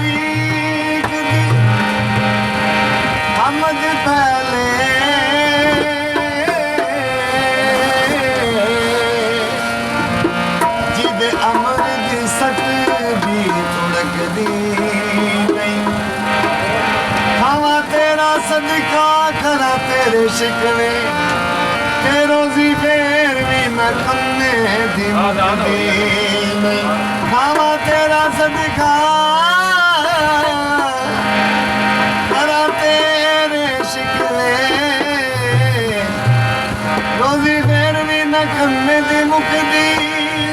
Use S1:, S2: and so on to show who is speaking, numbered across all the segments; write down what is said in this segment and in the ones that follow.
S1: अशीक दी हमद पहले जिदे अमर दी सट भी तुड़कदी नहीं खावा तेरा सदका करा तेरे शिकवे ते रोजी फेर भी मैं कन्ने दी मुकदी नहीं खावा तेरा सदका करा तेरे शिकवे रोजी फेर भी मैं कन्ने दी मुकदी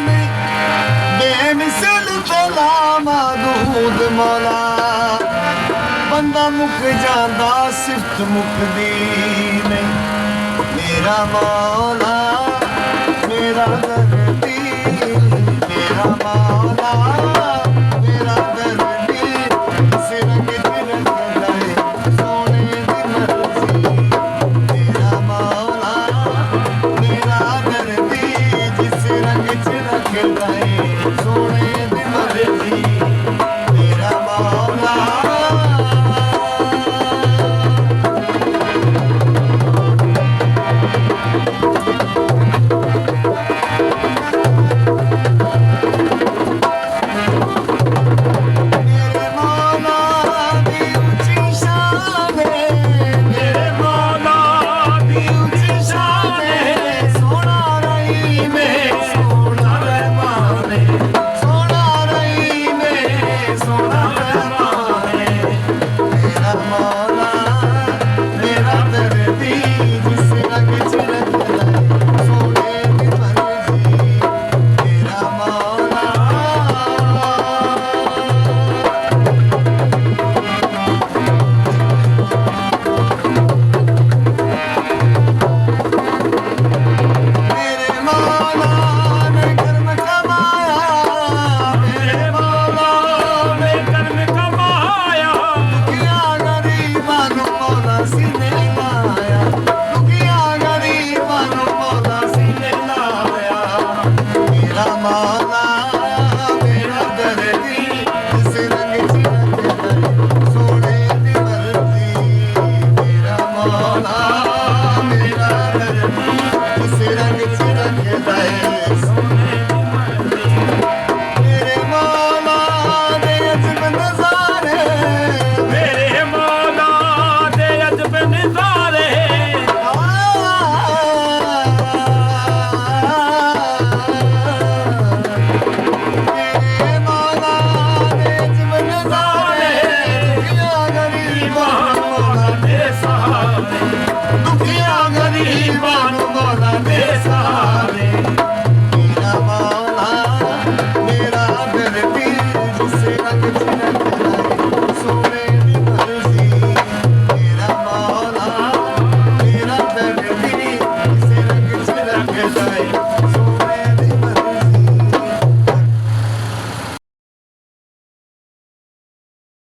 S1: नहीं बेमिसल तेरा मादूद मौला बंदा मुक जांदा सिफ्त मुकदी नहीं मेरा मौला मेरा दर्दी मेरा मौला